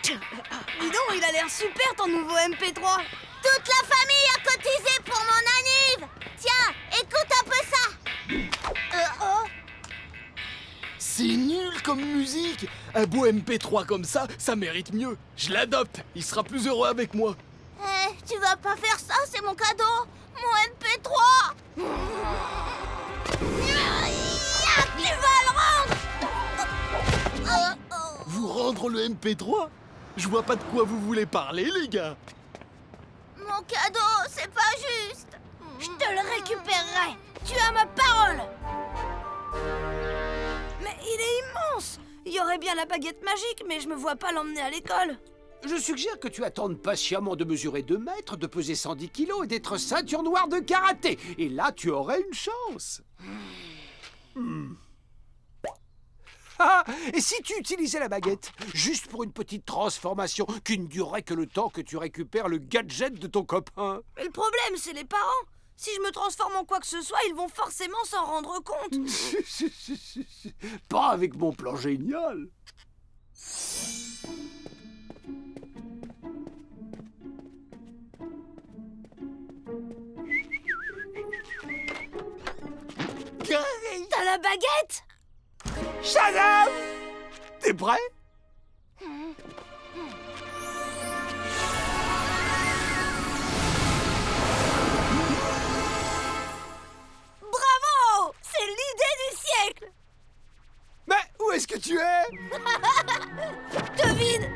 Dis donc, il a l'air super ton nouveau MP3. Toute la famille a cotisé pour mon anniv. Tiens, écoute un peu ça. C'est nul comme musique. Un beau MP3 comme ça mérite mieux. Je l'adopte, il sera plus heureux avec moi. Tu vas pas faire ça, c'est mon cadeau. Mon MP3. Tu vas le rendre. Vous rendre le MP3? Je vois pas de quoi vous voulez parler, les gars. Mon cadeau, c'est pas juste. Je te le récupérerai. Tu as ma parole. Mais il est immense. Il y aurait bien la baguette magique, mais je me vois pas l'emmener à l'école. Je suggère que tu attendes patiemment de mesurer 2 mètres, de peser 110 kilos et d'être ceinture noire de karaté. Et là, tu aurais une chance. Ah, et si tu utilisais la baguette, juste pour une petite transformation qui ne durerait que le temps que tu récupères le gadget de ton copain? Mais le problème, c'est les parents. Si je me transforme en quoi que ce soit, ils vont forcément s'en rendre compte. Pas avec mon plan génial. T'as la baguette? Shazam! T'es prêt? Bravo! C'est l'idée du siècle. Mais où est-ce que tu es? Devine.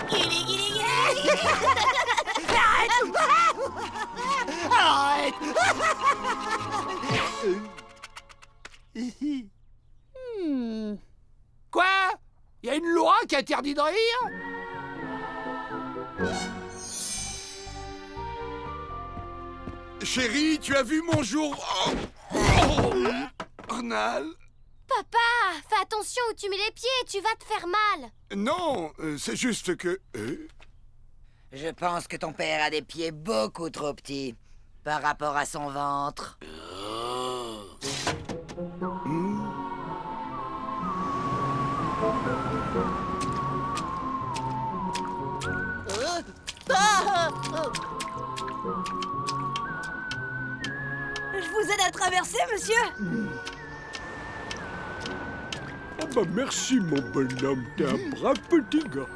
Guili, guili, guili. Arrête! Quoi? Il y a une loi qui interdit de rire? Chérie, tu as vu mon jour... Arnal? Papa, fais attention où tu mets les pieds, tu vas te faire mal. Non, c'est juste que... Je pense que ton père a des pieds beaucoup trop petits par rapport à son ventre. Je vous aide à traverser, monsieur. Oh bah merci mon bonhomme, t'es un brave petit gars.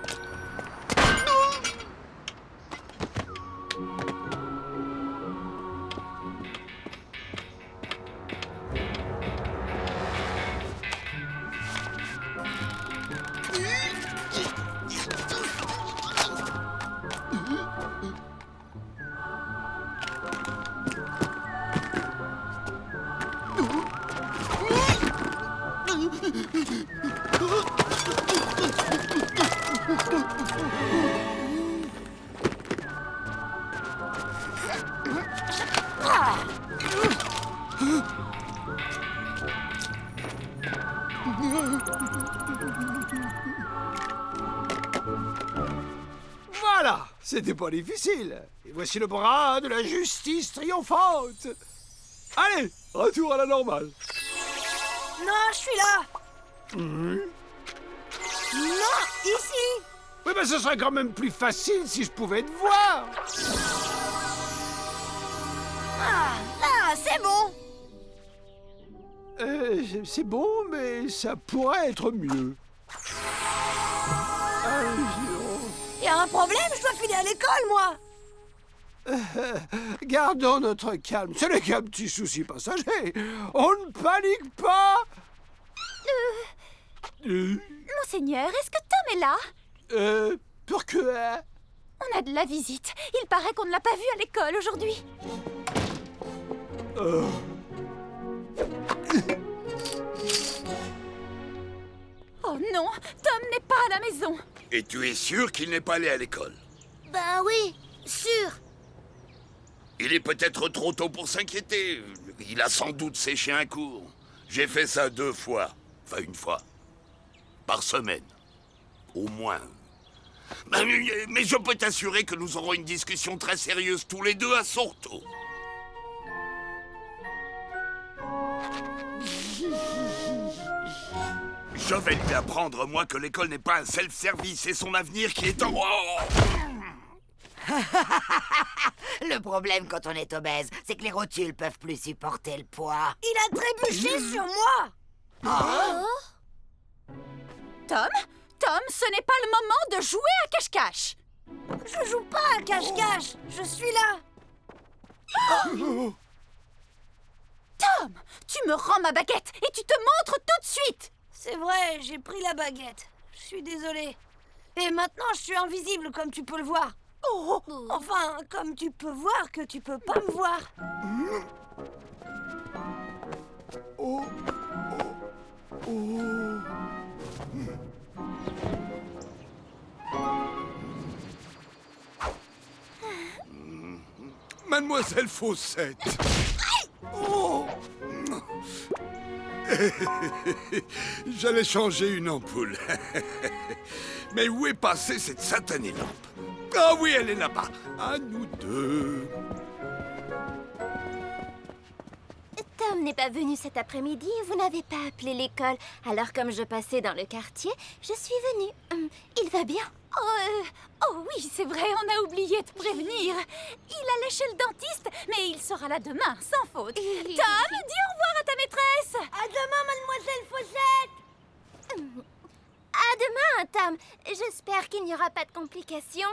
Voilà, c'était pas difficile. Et voici le bras de la justice triomphante. Allez, retour à la normale. Non, je suis là. Non, ici. Oui, mais ce serait quand même plus facile si je pouvais te voir. Ah, là, c'est bon. C'est bon, mais ça pourrait être mieux. Y a un problème, je dois filer à l'école, moi. Gardons notre calme. Ce n'est qu'un petit souci passager. On ne panique pas. Monseigneur, est-ce que Tom est là? Pourquoi? On a de la visite. Il paraît qu'on ne l'a pas vu à l'école aujourd'hui. Oh non, Tom n'est pas à la maison. Et tu es sûr qu'il n'est pas allé à l'école? Ben oui, sûr. Il est peut-être trop tôt pour s'inquiéter. Il a sans doute séché un cours. J'ai fait ça 2 fois. Enfin, 1 fois. Par semaine. Au moins. Mais je peux t'assurer que nous aurons une discussion très sérieuse tous les deux à Sorto. Je vais lui apprendre, moi, que l'école n'est pas un self-service et son avenir qui est en... Oh. Le problème quand on est obèse, c'est que les rotules peuvent plus supporter le poids. Il a trébuché sur moi. Tom, ce n'est pas le moment de jouer à cache-cache. Je joue pas à cache-cache. Je suis là. Tom, tu me rends ma baguette et tu te montres tout de suite. C'est vrai, j'ai pris la baguette. Je suis désolée. Et maintenant, je suis invisible, comme tu peux le voir. Oh, Enfin, comme tu peux voir que tu peux pas me voir. Mademoiselle Fawcett. Oh. J'allais changer une ampoule. Mais où est passée cette satanée lampe? Ah oui, elle est là-bas. À nous deux. Tom n'est pas venu cet après-midi, vous n'avez pas appelé l'école. Alors comme je passais dans le quartier, je suis venue. Il va bien? oh oui, c'est vrai, on a oublié de prévenir. Il allait chez le dentiste, mais il sera là demain, sans faute. Tom, dis au revoir à ta maîtresse. À demain, mademoiselle Fawcett. À demain, Tom. J'espère qu'il n'y aura pas de complications.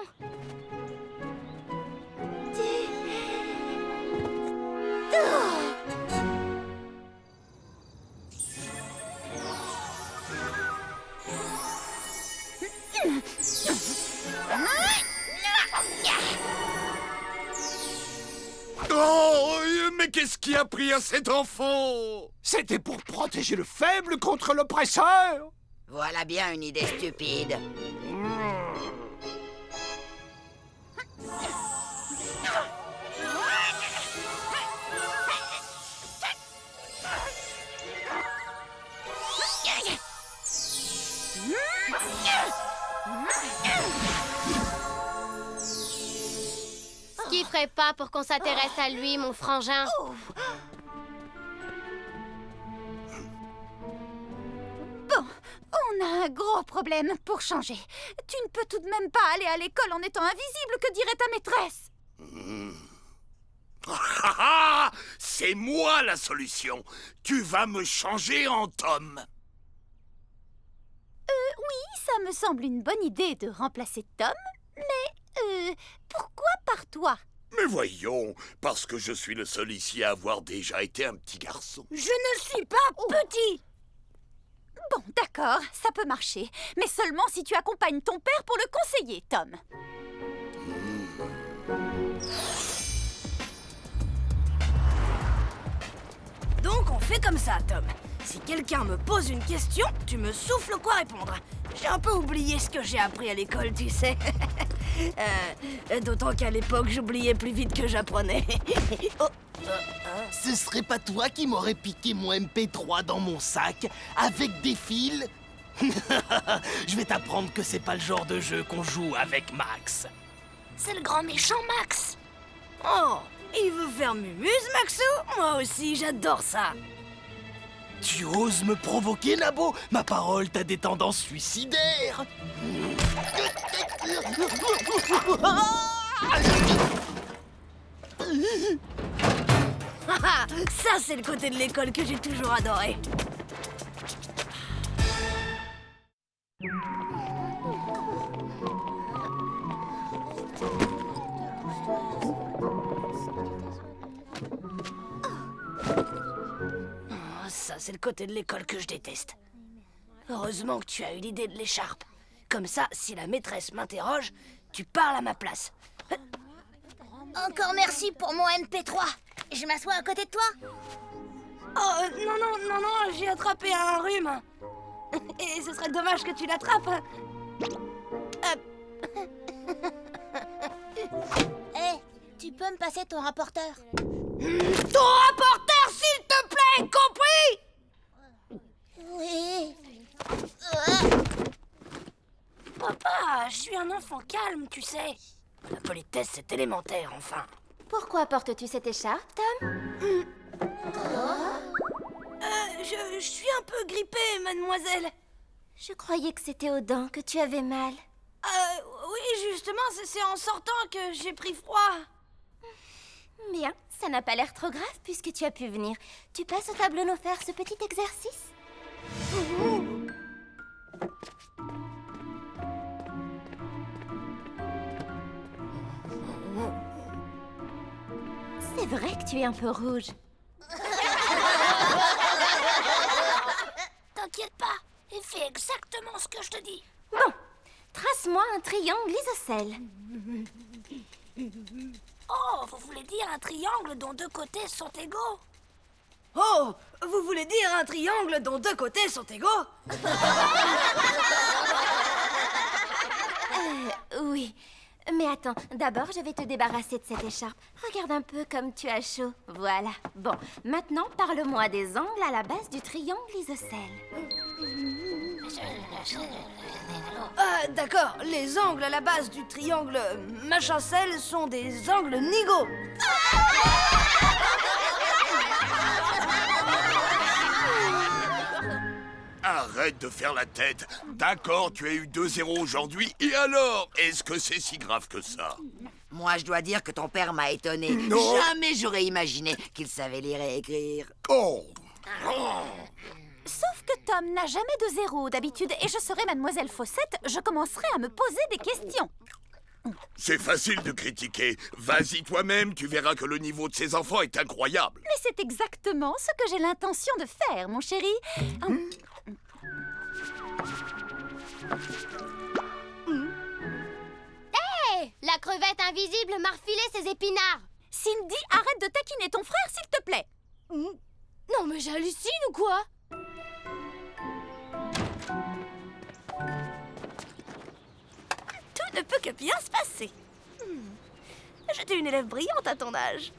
Oh, mais qu'est-ce qui a pris à cet enfant? C'était pour protéger le faible contre l'oppresseur. Voilà bien une idée stupide. Ce qu'il ferait pas pour qu'on s'intéresse à lui, mon frangin. Bon, on a un gros problème pour changer. Tu ne peux tout de même pas aller à l'école en étant invisible, que dirait ta maîtresse? C'est moi la solution. Tu vas me changer en Tom. Oui, ça me semble une bonne idée de remplacer Tom, mais pourquoi par toi? Mais voyons, parce que je suis le seul ici à avoir déjà été un petit garçon. Je ne suis pas petit. Bon, d'accord, ça peut marcher, mais seulement si tu accompagnes ton père pour le conseiller, Tom. Donc on fait comme ça, Tom. Si quelqu'un me pose une question, tu me souffles quoi répondre. J'ai un peu oublié ce que j'ai appris à l'école, tu sais. D'autant qu'à l'époque, j'oubliais plus vite que j'apprenais. Ce serait pas toi qui m'aurais piqué mon MP3 dans mon sac avec des fils? Je vais t'apprendre que c'est pas le genre de jeu qu'on joue avec Max. C'est le grand méchant Max. Oh, il veut faire mumuse, Maxou? Moi aussi, j'adore ça. Tu oses me provoquer, Nabo? Ma parole, t'as des tendances suicidaires. Ça, c'est le côté de l'école que j'ai toujours adoré. Ça, c'est le côté de l'école que je déteste. Heureusement que tu as eu l'idée de l'écharpe. Comme ça, si la maîtresse m'interroge, tu parles à ma place. Encore merci pour mon MP3. Je m'assois à côté de toi. Oh, non, j'ai attrapé un rhume. Et ce serait dommage que tu l'attrapes. Hé, tu peux me passer ton rapporteur? Ton rapporteur, s'il te plaît, compris? Oui. Papa, je suis un enfant calme, tu sais. La politesse, c'est élémentaire, enfin. Pourquoi portes-tu cette écharpe, Tom? Je suis un peu grippée, mademoiselle. Je croyais que c'était aux dents que tu avais mal. Oui, justement, c'est en sortant que j'ai pris froid. Bien, ça n'a pas l'air trop grave puisque tu as pu venir. Tu passes au tableau nous faire ce petit exercice? C'est vrai que tu es un peu rouge. T'inquiète pas, et fais exactement ce que je te dis. Bon, trace-moi un triangle isocèle. Oh, vous voulez dire un triangle dont deux côtés sont égaux? Oh, vous voulez dire un triangle dont deux côtés sont égaux? Oui. Mais attends, d'abord je vais te débarrasser de cette écharpe. Regarde un peu comme tu as chaud. Voilà. Bon, maintenant parle-moi des angles à la base du triangle isocèle. D'accord, les angles à la base du triangle machin-celle sont des angles nigauds. Arrête de faire la tête. D'accord, tu as eu 2-0 aujourd'hui, et alors? Est-ce que c'est si grave que ça? Moi, je dois dire que ton père m'a étonné. Non. Jamais j'aurais imaginé qu'il savait lire et écrire. Oh! Sauf que Tom n'a jamais de 0 d'habitude et je serai Mademoiselle Fawcett, je commencerai à me poser des questions. C'est facile de critiquer. Vas-y toi-même, tu verras que le niveau de ces enfants est incroyable. Mais c'est exactement ce que j'ai l'intention de faire, mon chéri. Hé, la crevette invisible m'a refilé ses épinards. Cindy, arrête de taquiner ton frère, s'il te plaît. Non mais j'hallucine ou quoi? Tout ne peut que bien se passer. J'étais une élève brillante à ton âge.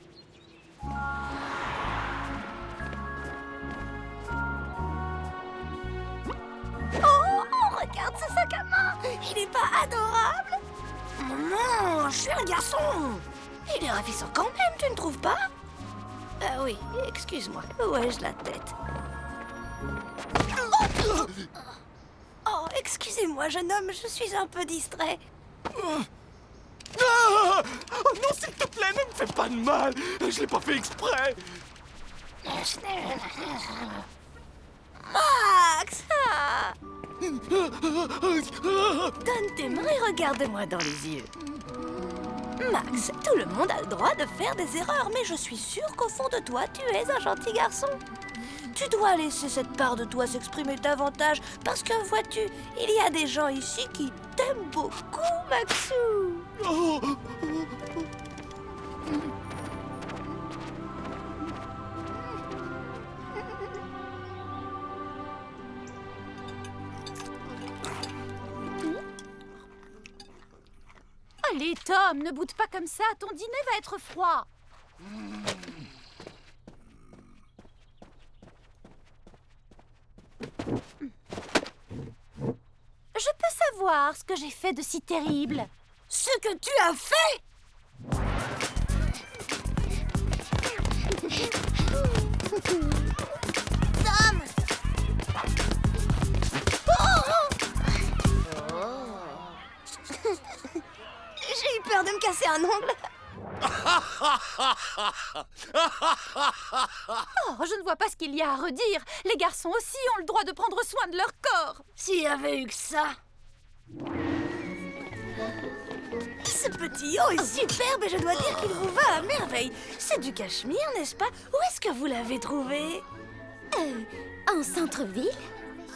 Oh, regarde ce sac à main. Il est pas adorable? Non, je suis un garçon. Il est ravissant quand même, tu ne trouves pas? Ah oui, excuse-moi. Où ai-je la tête? Oh, excusez-moi, jeune homme, je suis un peu distrait. Ah! Oh non, s'il te plaît, ne me fais pas de mal. Je l'ai pas fait exprès. Max! Ah! Donne tes mains et regarde-moi dans les yeux. Max, tout le monde a le droit de faire des erreurs, mais je suis sûre qu'au fond de toi, tu es un gentil garçon. Tu dois laisser cette part de toi s'exprimer davantage, parce que, vois-tu, il y a des gens ici qui t'aiment beaucoup, Maxou. Oh. Allez, Tom, ne boude pas comme ça, ton dîner va être froid. Je peux savoir ce que j'ai fait de si terrible? Ce que tu as fait! Tom! J'ai eu peur de me casser un ongle. Oh, je ne vois pas ce qu'il y a à redire. Les garçons aussi ont le droit de prendre soin de leur corps. S'il y avait eu que ça. Ce petit haut est superbe et je dois dire qu'il vous va à merveille. C'est du cachemire, n'est-ce pas? Où est-ce que vous l'avez trouvé? En centre-ville?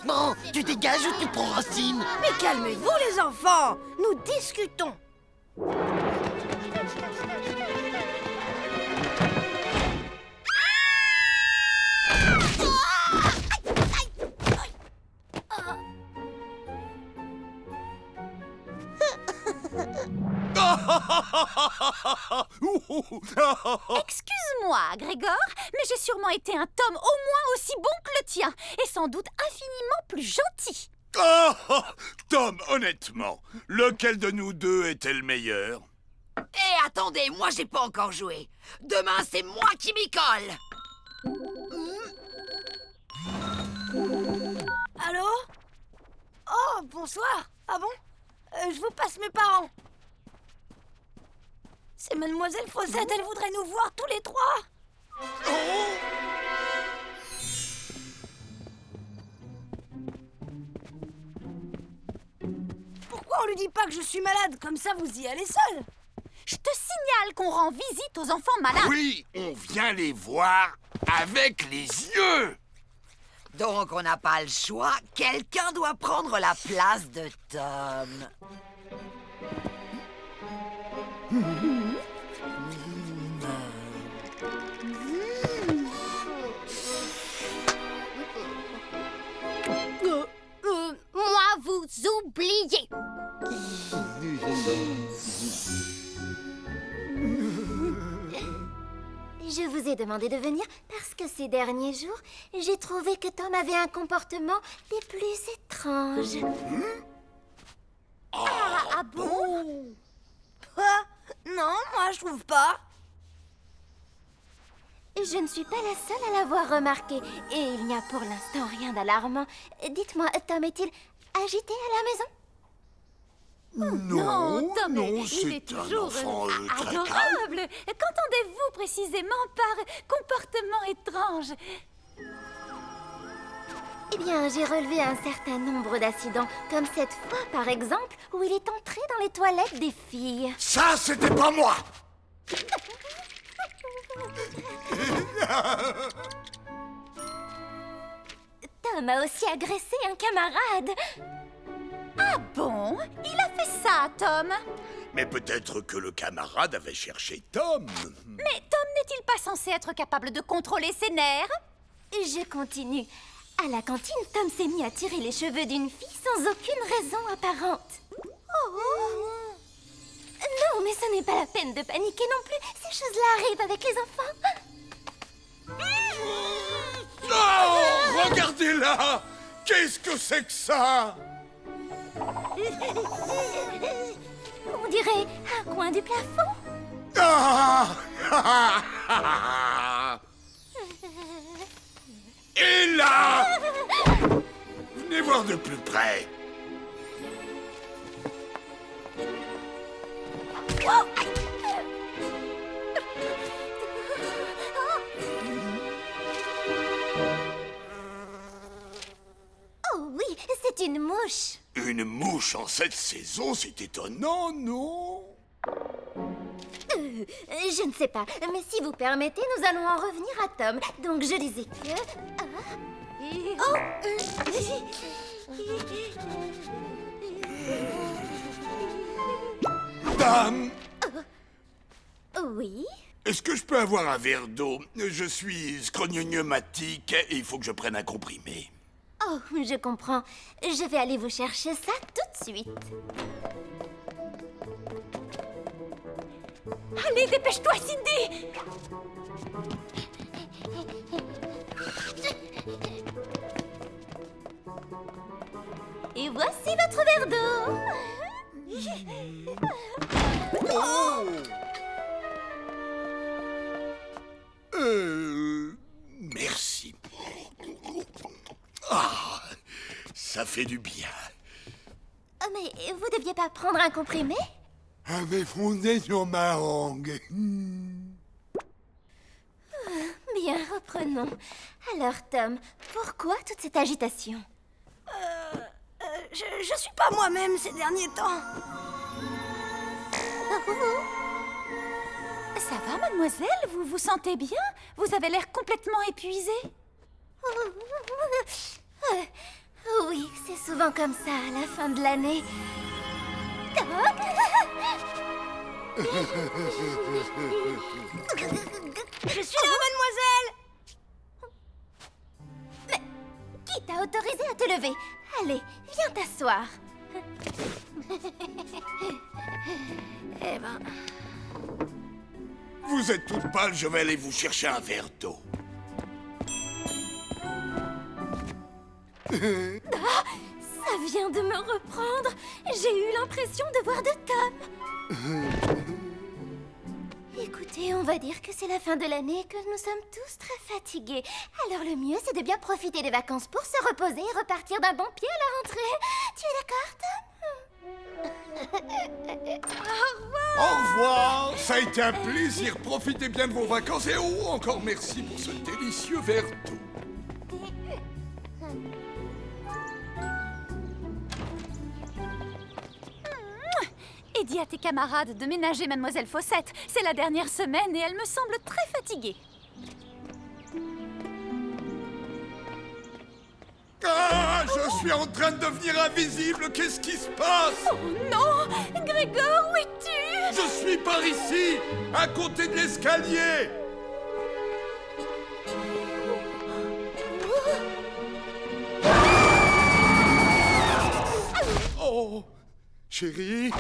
Bon, tu dégages ou tu prends racine? Mais calmez-vous les enfants. Nous discutons. Excuse-moi, Grégor, mais j'ai sûrement été un Tom au moins aussi bon que le tien, et sans doute infiniment plus gentil. Tom, honnêtement, lequel de nous deux était le meilleur? Hé, attendez, moi j'ai pas encore joué. Demain, c'est moi qui m'y colle. Allô? bonsoir. Ah bon? Je vous passe mes parents. C'est Mademoiselle Fawcett, elle voudrait nous voir tous les trois. Pourquoi on lui dit pas que je suis malade? Comme ça, vous y allez seul. Je te signale qu'on rend visite aux enfants malades. Oui, on vient les voir avec les yeux. Donc on n'a pas le choix. Quelqu'un doit prendre la place de Tom. Moi, vous oubliez. Je vous ai demandé de venir parce que ces derniers jours, j'ai trouvé que Tom avait un comportement des plus étranges. Ah bon? Quoi? Non, moi je trouve pas. Je ne suis pas la seule à l'avoir remarqué et il n'y a pour l'instant rien d'alarmant. Dites-moi, Tom est-il agité à la maison? Non, Tom, il c'est est un toujours enfant très calme. adorable. Qu'entendez-vous précisément par comportement étrange? Eh bien, j'ai relevé un certain nombre d'accidents, comme cette fois, par exemple, où il est entré dans les toilettes des filles. Ça, c'était pas moi. Tom a aussi agressé un camarade. Ah bon? Il a fait ça, Tom? Mais peut-être que le camarade avait cherché Tom. Mais Tom n'est-il pas censé être capable de contrôler ses nerfs? Je continue. À la cantine, Tom s'est mis à tirer les cheveux d'une fille sans aucune raison apparente. Oh! Non, mais ce n'est pas la peine de paniquer non plus. Ces choses-là arrivent avec les enfants. Oh, regardez-la. Qu'est-ce que c'est que ça? On dirait un coin du plafond. Ah! Et là, venez voir de plus près. Oh oui, c'est une mouche. Une mouche en cette saison, c'est étonnant, non? Je ne sais pas, mais si vous permettez, nous allons en revenir à Tom. Donc je disais que... Dame, Oui? est-ce que je peux avoir un verre d'eau? Je suis scrognognomatique et il faut que je prenne un comprimé. Oh, je comprends. Je vais aller vous chercher ça tout de suite. Allez, dépêche-toi, Cindy! Et voici votre verre d'eau. Merci. Ah, ça fait du bien. Oh, mais vous deviez pas prendre un comprimé? Avait fondé sur ma langue. Bien, reprenons. Alors, Tom, pourquoi toute cette agitation? Je suis pas moi-même ces derniers temps. Ça va, mademoiselle? Vous vous sentez bien? Vous avez l'air complètement épuisée. Oui, c'est souvent comme ça à la fin de l'année. Je suis là, mademoiselle. Qui t'a autorisé à te lever? Allez, viens t'asseoir. Eh ben, Vous êtes toute pâle, je vais aller vous chercher un verre d'eau. Ça vient de me reprendre. J'ai eu l'impression de voir de Tom. Et Écoutez, on va dire que c'est la fin de l'année et que nous sommes tous très fatigués. Alors le mieux, c'est de bien profiter des vacances pour se reposer et repartir d'un bon pied à la rentrée. Tu es d'accord, Tom? Au revoir. Ça a été un plaisir. Profitez bien de vos vacances et encore merci pour ce délicieux verre d'eau. Et dis à tes camarades de ménager Mademoiselle Fossette. C'est la dernière semaine et elle me semble très fatiguée. Ah, je suis en train de devenir invisible. Qu'est-ce qui se passe? Oh non! Grégor, où es-tu? Je suis par ici, à côté de l'escalier. Oh, chérie,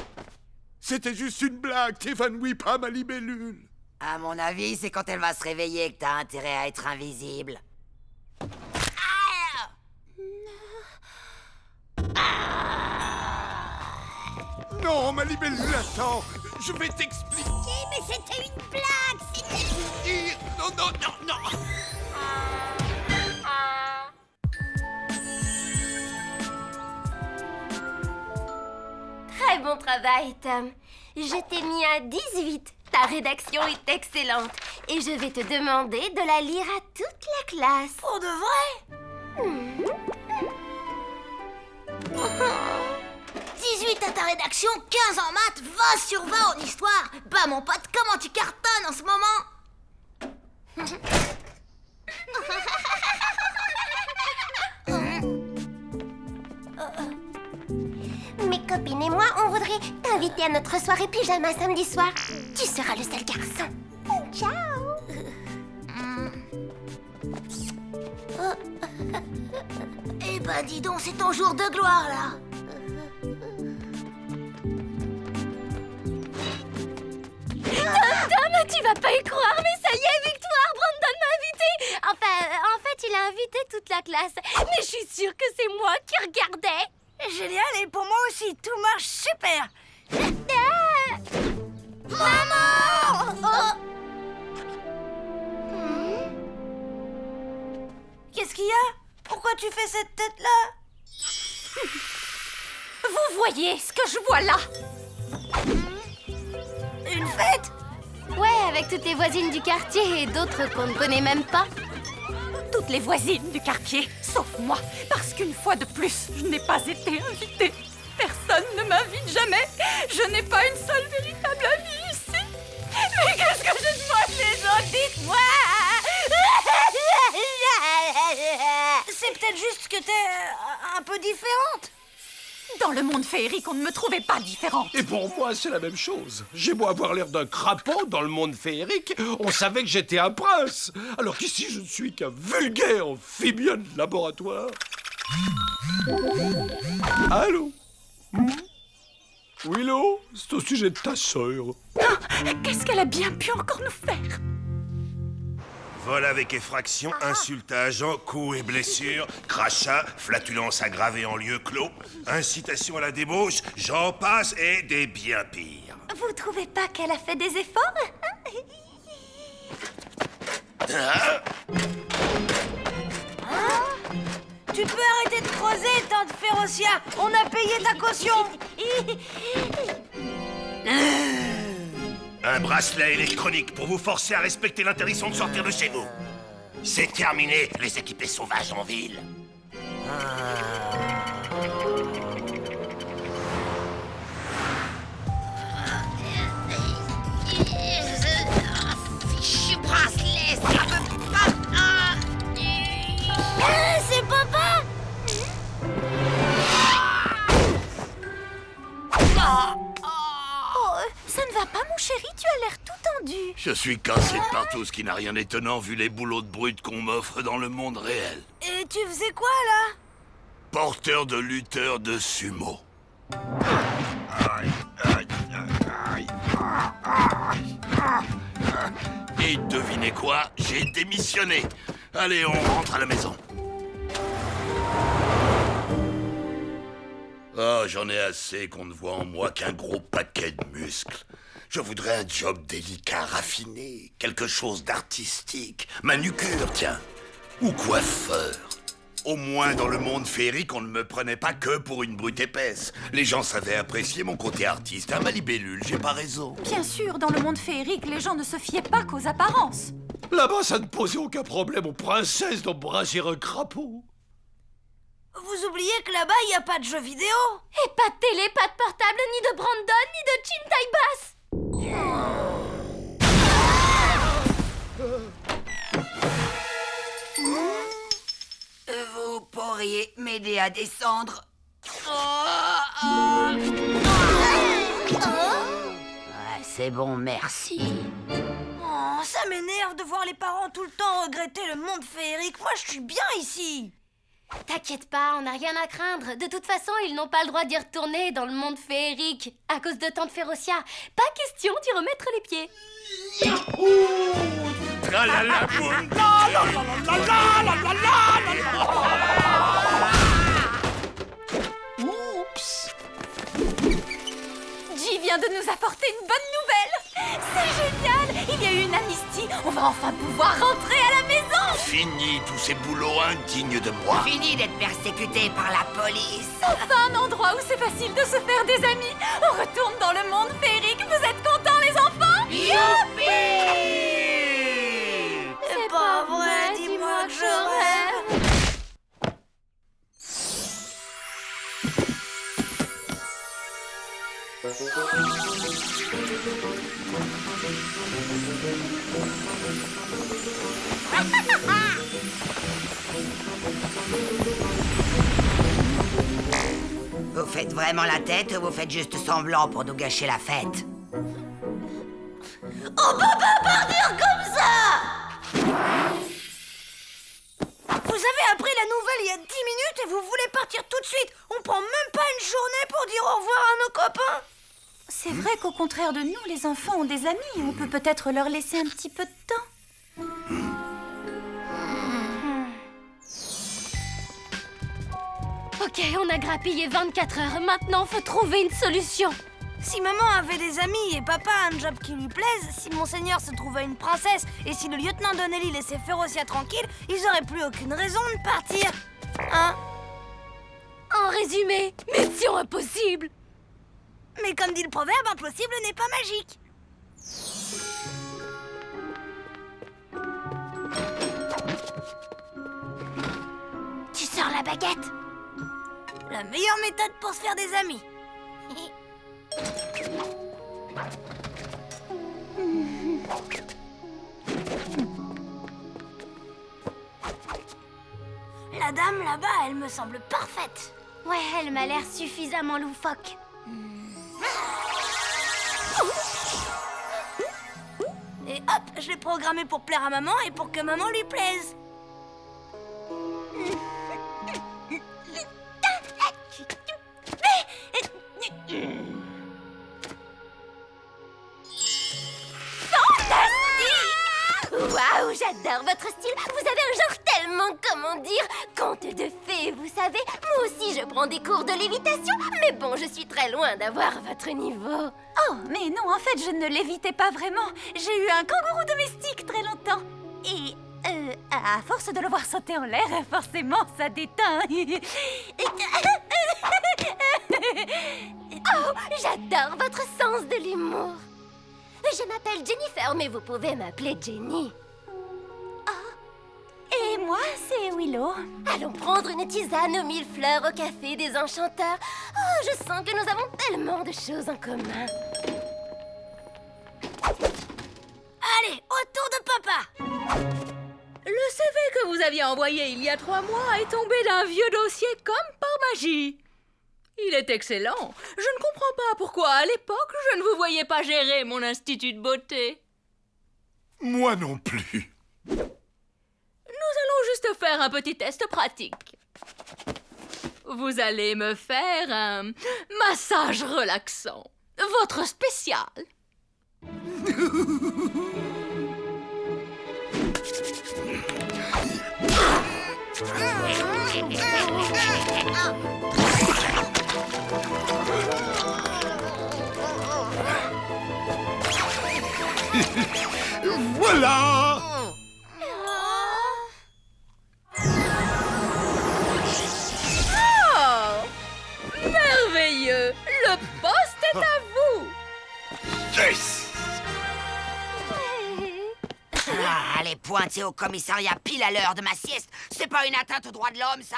c'était juste une blague. T'évanouis pas ma libellule. À mon avis, c'est quand elle va se réveiller que t'as intérêt à être invisible. Non, ma libellule, attends. Je vais t'expliquer. Mais c'était une blague, c'était... Non, non, non, non. Très bon travail, Tom. Je t'ai mis un 18. Ta rédaction est excellente. Et je vais te demander de la lire à toute la classe. Pour de vrai? 18 à ta rédaction, 15 en maths, 20 sur 20 en histoire. Bah mon pote, comment tu cartonnes en ce moment? Mes copines et moi, on voudrait t'inviter à notre soirée pyjama samedi soir. Tu seras le seul garçon. Ciao. Eh bah dis donc, c'est ton jour de gloire là. Tom, tu vas pas y croire, mais ça y est, victoire, Brandon m'a invité. En fait, il a invité toute la classe. Mais je suis sûre que c'est moi qui regardais. Génial, et pour moi aussi, tout marche super. Maman! Qu'est-ce qu'il y a? Pourquoi tu fais cette tête-là? Vous voyez ce que je vois là? Une fête? Ouais, avec toutes les voisines du quartier et d'autres qu'on ne connaît même pas. Toutes les voisines du quartier, sauf moi, parce qu'une fois de plus, je n'ai pas été invitée. Personne ne m'invite jamais. Je n'ai pas une seule véritable amie ici. Mais qu'est-ce que je demande, les gens? Dites-moi! C'est peut-être juste que t'es un peu différente. Dans le monde féerique, on ne me trouvait pas différente. Et pour moi, c'est la même chose. J'ai beau avoir l'air d'un crapaud dans le monde féerique, on savait que j'étais un prince. Alors qu'ici, je ne suis qu'un vulgaire amphibien de laboratoire. Allô? Willow, c'est au sujet de ta sœur. Qu'est-ce qu'elle a bien pu encore nous faire? Vol avec effraction, insultage, coups et blessures, crachat, flatulence aggravée en lieu clos, incitation à la débauche, j'en passe et des bien pires. Vous trouvez pas qu'elle a fait des efforts? Tu peux arrêter de creuser, tante Férocia. On a payé ta caution. Un bracelet électronique pour vous forcer à respecter l'interdiction de sortir de chez vous. C'est terminé, les équipés sauvages en ville. Fichu bracelet, ça veut pas... c'est papa! Ça ne va pas, mon chéri? Tu as l'air tout tendu. Je suis cassé de partout, ce qui n'a rien d'étonnant vu les boulots de brut qu'on m'offre dans le monde réel. Et tu faisais quoi, là? Porteur de lutteur de sumo. Et devinez quoi? J'ai démissionné. Allez, on rentre à la maison. Oh, j'en ai assez qu'on ne voit en moi qu'un gros paquet de muscles. Je voudrais un job délicat, raffiné, quelque chose d'artistique. Manucure, tiens. Ou coiffeur. Au moins, dans le monde féerique, on ne me prenait pas que pour une brute épaisse. Les gens savaient apprécier mon côté artiste. Ma libellule, j'ai pas raison. Bien sûr, dans le monde féerique, les gens ne se fiaient pas qu'aux apparences. Là-bas, ça ne posait aucun problème aux princesses d'embrasser un crapaud. Vous oubliez que là-bas, il n'y a pas de jeux vidéo. Et pas de télé, pas de portable, ni de Brandon, ni de Chintai Bass. Vous pourriez m'aider à descendre? C'est bon, merci. Oh, ça m'énerve de voir les parents tout le temps regretter le monde féerique. Moi, je suis bien ici. T'inquiète pas, on n'a rien à craindre. De toute façon, ils n'ont pas le droit d'y retourner dans le monde féerique. À cause de Tante Férocia. Pas question d'y remettre les pieds. Tralala boum. Oups. J vient de nous apporter une bonne nouvelle. C'est génial. Il y a eu une amnistie. On va enfin pouvoir rentrer à la maison. Fini tous ces boulots indignes de moi. Fini d'être persécuté par la police. Enfin, un endroit où c'est facile de se faire des amis. On retourne dans le monde féerique. Vous êtes contents, les enfants? Youpi! C'est pas vrai, dis-moi que je rêve. Vous faites vraiment la tête ou vous faites juste semblant pour nous gâcher la fête? On peut pas partir comme ça. Vous avez appris la nouvelle il y a 10 minutes et vous voulez partir tout de suite. On prend même pas une journée pour dire au revoir à nos copains. C'est vrai qu'au contraire de nous, les enfants ont des amis. On peut peut-être leur laisser un petit peu de temps. Ok, on a grappillé 24 heures. Maintenant, faut trouver une solution. Si maman avait des amis et papa un job qui lui plaise, si monseigneur se trouvait une princesse et si le lieutenant Donnelly laissait Férocia tranquille, ils auraient plus aucune raison de partir. Hein? En résumé, mission impossible. Mais comme dit le proverbe, impossible n'est pas magique. Tu sors la baguette? La meilleure méthode pour se faire des amis. La dame là-bas, elle me semble parfaite. Ouais, elle m'a l'air suffisamment loufoque. Et hop, je l'ai programmée pour plaire à maman et pour que maman lui plaise. Waouh, j'adore votre style. Vous avez un genre tellement, comment dire, conte de fées, vous savez. Moi aussi, je prends des cours de lévitation. Mais bon, je suis très loin d'avoir votre niveau. Oh, mais non, en fait, je ne l'évitais pas vraiment. J'ai eu un kangourou domestique très longtemps. Et, à force de le voir sauter en l'air, forcément, ça déteint. Oh, j'adore votre sens de l'humour. Je m'appelle Jennifer, mais vous pouvez m'appeler Jenny. Et moi, c'est Willow. Allons prendre une tisane aux 1000 fleurs au café des enchanteurs. Oh, je sens que nous avons tellement de choses en commun. Allez, au tour de papa. Le CV que vous aviez envoyé il y a 3 mois est tombé d'un vieux dossier comme par magie. Il est excellent. Je ne comprends pas pourquoi, à l'époque, je ne vous voyais pas gérer mon institut de beauté. Moi non plus. Nous allons juste faire un petit test pratique. Vous allez me faire un massage relaxant. Votre spécial. voilà! Oh! Merveilleux! Le poste est à vous! Yes! Ah, aller pointer au commissariat pile à l'heure de ma sieste, c'est pas une atteinte aux droits de l'homme, ça?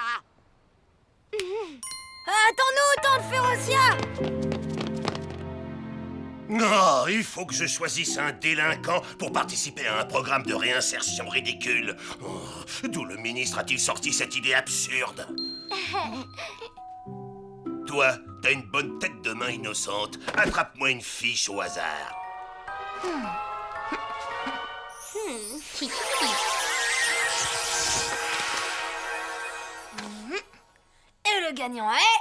Attends-nous, tante Férocia! Non, il faut que je choisisse un délinquant pour participer à un programme de réinsertion ridicule. Oh, d'où le ministre a-t-il sorti cette idée absurde? Toi, t'as une bonne tête de main innocente. Attrape-moi une fiche au hasard. Et le gagnant est...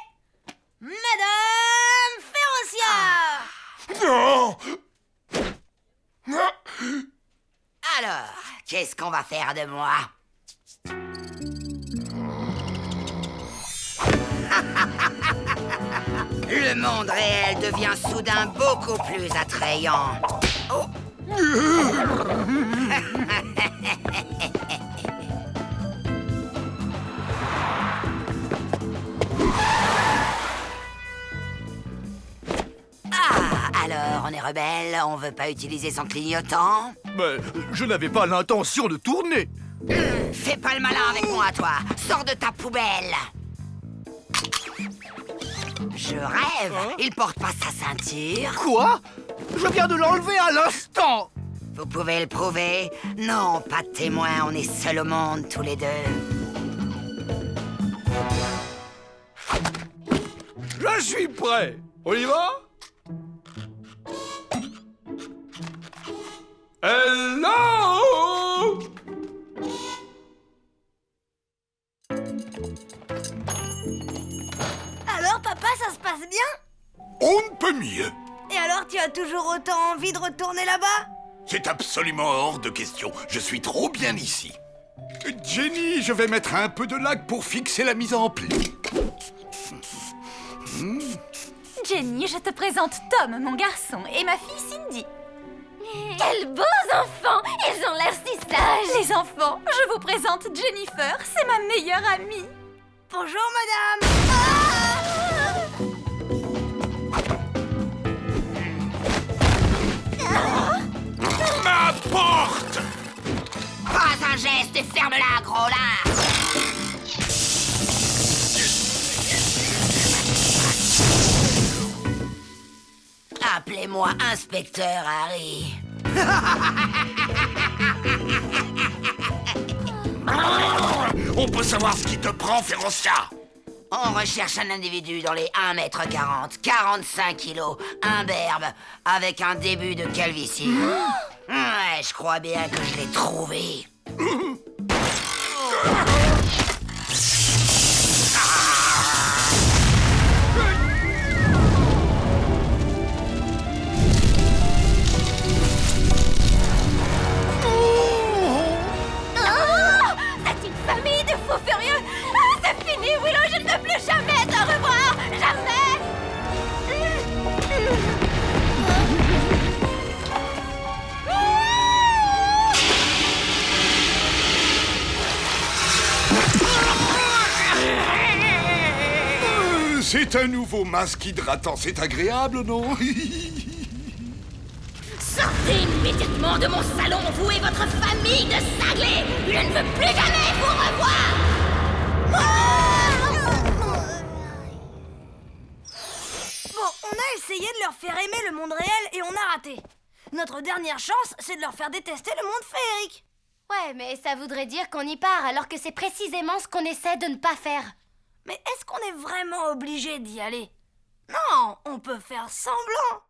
Madame Férocia! Non! Alors, qu'est-ce qu'on va faire de moi? Le monde réel devient soudain beaucoup plus attrayant. Oh. Alors, on est rebelle, on veut pas utiliser son clignotant? Mais je n'avais pas l'intention de tourner. Fais pas le malin avec moi, toi. Sors de ta poubelle. Je rêve. Il porte pas sa ceinture. Quoi? Je viens de l'enlever à l'instant. Vous pouvez le prouver? Non, pas de témoin, on est seuls au monde, tous les deux. Je suis prêt. On y va? Hello! Alors, papa, ça se passe bien? On ne peut mieux. Et alors, tu as toujours autant envie de retourner là-bas? C'est absolument hors de question. Je suis trop bien ici. Jenny, je vais mettre un peu de lac pour fixer la mise en pli. Jenny, je te présente Tom, mon garçon, et ma fille Cindy. Quels beaux enfants! Ils ont l'air si sages! Les enfants, je vous présente Jennifer, c'est ma meilleure amie. Bonjour, madame! Ma porte! Pas un geste et ferme-la, gros lard. Appelez-moi Inspecteur Harry. On peut savoir ce qui te prend, Férocia? On recherche un individu dans les 1m40, 45 kilos, imberbe, avec un début de calvitie. Ouais, je crois bien que je l'ai trouvé. C'est une famille de fous furieux. Ah, c'est fini, Willow, je ne veux plus jamais te revoir. Jamais. C'est un nouveau masque hydratant, c'est agréable, non? Sortez immédiatement de mon salon, vous et votre famille de cinglés. Je ne veux plus jamais vous revoir. Bon, on a essayé de leur faire aimer le monde réel et on a raté. Notre dernière chance, c'est de leur faire détester le monde féerique. Ouais, mais ça voudrait dire qu'on y part alors que c'est précisément ce qu'on essaie de ne pas faire. Mais est-ce qu'on est vraiment obligé d'y aller? Non, on peut faire semblant.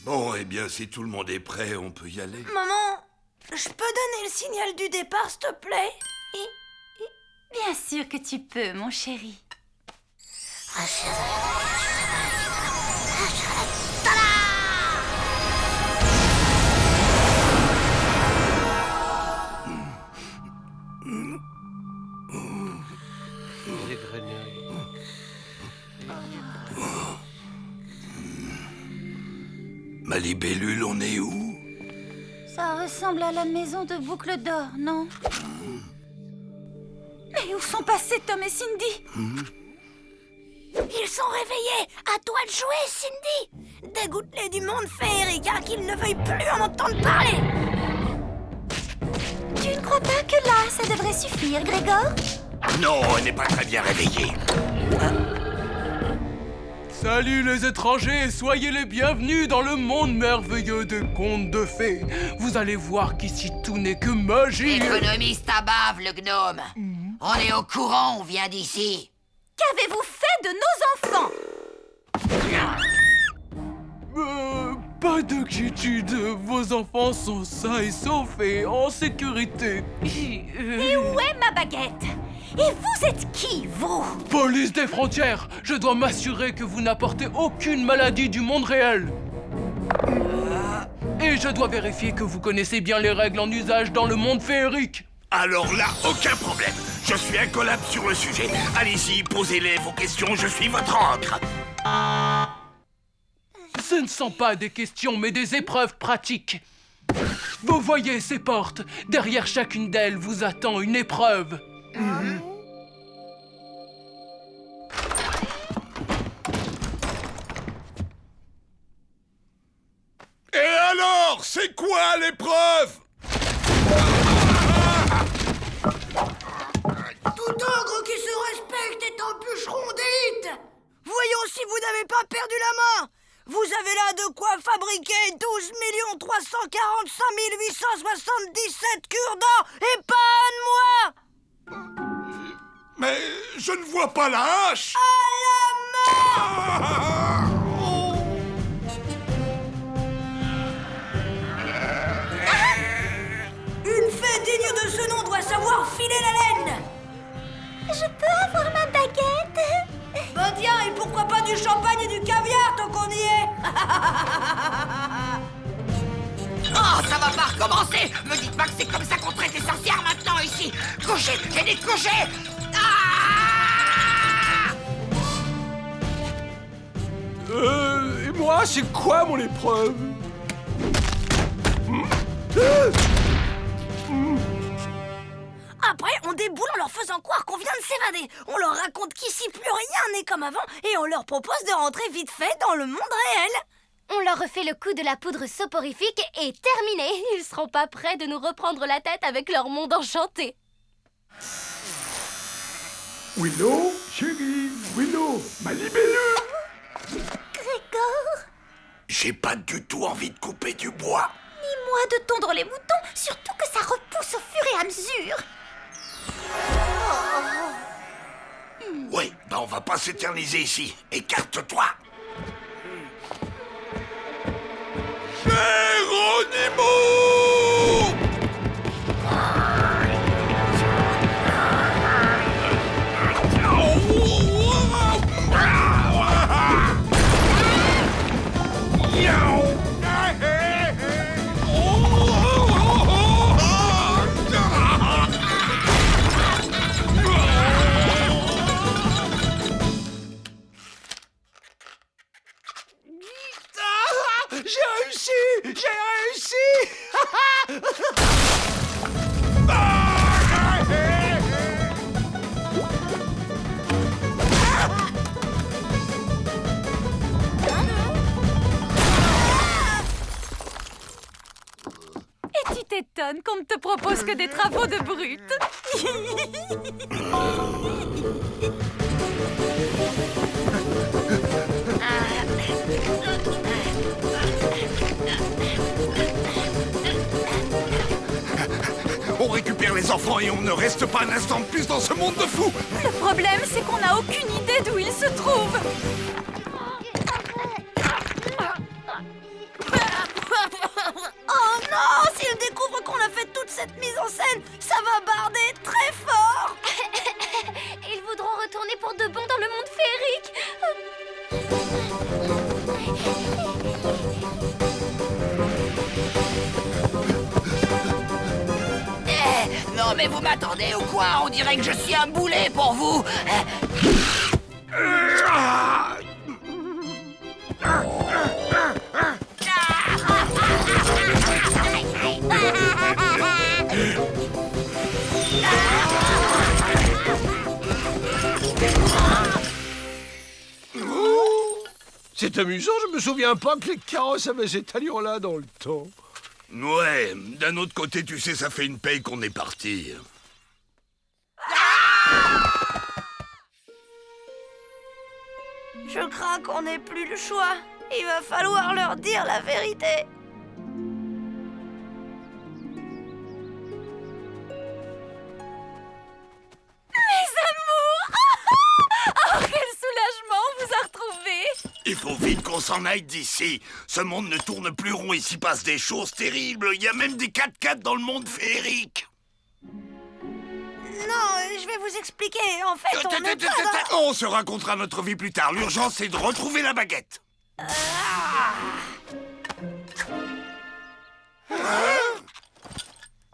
Bon, eh bien, si tout le monde est prêt, on peut y aller. Maman, je peux donner le signal du départ, s'il te plaît? Bien sûr que tu peux, mon chéri. Ma libellule, on est où? Ça ressemble à la maison de Boucle d'Or, non? Mais où sont passés Tom et Cindy? Ils sont réveillés. À toi de jouer, Cindy. Dégoûte-les du monde féerique, hein, qu'ils ne veuillent plus en entendre parler. Tu ne crois pas que là, ça devrait suffire, Grégor? Non, on n'est pas très bien réveillé. Salut les étrangers, soyez les bienvenus dans le monde merveilleux des contes de fées. Vous allez voir qu'ici tout n'est que magie. Économiste à bave, le gnome. On est au courant, on vient d'ici. Qu'avez-vous fait de nos enfants? Pas d'inquiétude, vos enfants sont sains et saufs et en sécurité. Et où est ma baguette? Et vous êtes qui, vous? Police des frontières, je dois m'assurer que vous n'apportez aucune maladie du monde réel. Et je dois vérifier que vous connaissez bien les règles en usage dans le monde féerique. Alors là, aucun problème. Je suis incollable sur le sujet. Allez-y, posez-les vos questions, je suis votre encre. Ce ne sont pas des questions, mais des épreuves pratiques. Vous voyez ces portes? Derrière chacune d'elles vous attend une épreuve. Et alors, c'est quoi l'épreuve? Tout ogre qui se respecte est un bûcheron d'élite. Voyons si vous n'avez pas perdu la main. Vous avez là de quoi fabriquer 12 345 877 cure-dents et pas un de moi. Mais je ne vois pas la hache. À la main. Une fée digne de ce nom doit savoir filer la laine. Je peux avoir ma baguette? Ben tiens, et pourquoi pas du champagne et du caviar tant qu'on y est. Oh, ça va pas recommencer. Me dites pas que c'est comme ça qu'on traite les sorcières maintenant ici. Couchez, j'ai dit couchez. Et moi, c'est quoi mon épreuve? Après, on déboule en leur faisant croire qu'on vient de s'évader. On leur raconte qu'ici plus rien n'est comme avant et on leur propose de rentrer vite fait dans le monde réel. On leur refait le coup de la poudre soporifique et terminé. Ils seront pas prêts de nous reprendre la tête avec leur monde enchanté. Willow, chérie, Willow, ma libellule. Grégor? J'ai pas du tout envie de couper du bois. Ni moi de tondre les moutons, surtout que ça repousse au fur et à mesure. Oui, ben on va pas s'éterniser ici. Écarte-toi. Geronimo! J'ai réussi! J'ai réussi! Et tu t'étonnes qu'on ne te propose que des travaux de brute. On récupère les enfants et on ne reste pas un instant de plus dans ce monde de fous. Le problème, c'est qu'on n'a aucune idée d'où ils se trouvent. Oh non, s'ils découvrent qu'on a fait toute cette mise en scène, ça va barder très fort. Ils voudront retourner pour de bon dans le monde féerique. Non mais vous m'attendez ou quoi? On dirait que je suis un boulet pour vous. amusant, je me souviens pas que les carrosses avaient cette allure-là dans le temps. Ouais, d'un autre côté, tu sais, ça fait une paye qu'on est parti. Je crains qu'on n'ait plus le choix. Il va falloir leur dire la vérité. Oh, quel soulagement, on vous a retrouvés! Il faut vite qu'on s'en aille d'ici. Ce monde ne tourne plus rond, il s'y passe des choses terribles. Il y a même des 4x4 dans le monde féerique. Non, je vais vous expliquer. En fait, on n'est pas dans... On se racontera notre vie plus tard. L'urgence, c'est de retrouver la baguette.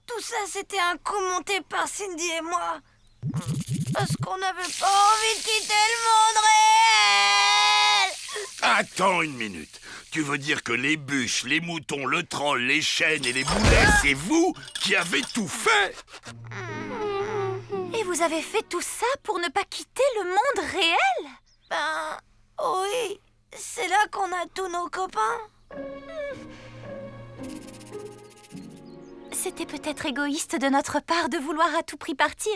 Tout ça, c'était un coup monté par Cindy et moi. Parce qu'on n'avait pas envie de quitter le monde réel. Attends une minute. Tu veux dire que les bûches, les moutons, le troll, les chênes et les boulets, c'est vous qui avez tout fait? Et vous avez fait tout ça pour ne pas quitter le monde réel? Ben, oui. C'est là qu'on a tous nos copains. C'était peut-être égoïste de notre part de vouloir à tout prix partir.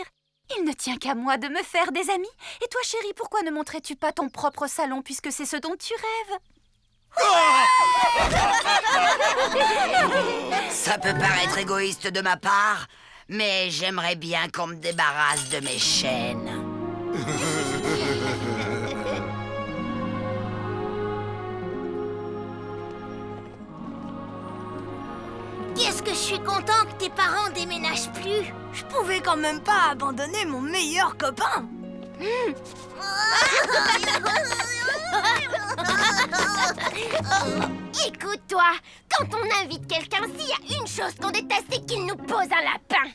Il ne tient qu'à moi de me faire des amis. Et toi, chérie, pourquoi ne montrais-tu pas ton propre salon puisque c'est ce dont tu rêves? Ça peut paraître égoïste de ma part, mais j'aimerais bien qu'on me débarrasse de mes chaînes. Qu'est-ce que je suis content que tes parents déménagent plus. Je pouvais quand même pas abandonner mon meilleur copain. Écoute-toi, quand on invite quelqu'un, s'il y a une chose qu'on déteste, c'est qu'il nous pose un lapin.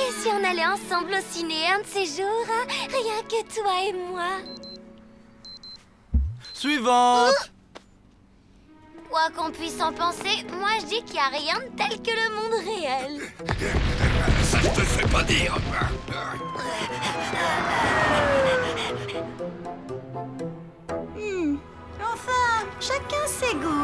Et si on allait ensemble au ciné un de ces jours, hein, rien que toi et moi? Suivante. Quoi qu'on puisse en penser, moi je dis qu'il n'y a rien de tel que le monde réel. Ça, je te le fais pas dire. Enfin, chacun ses goûts.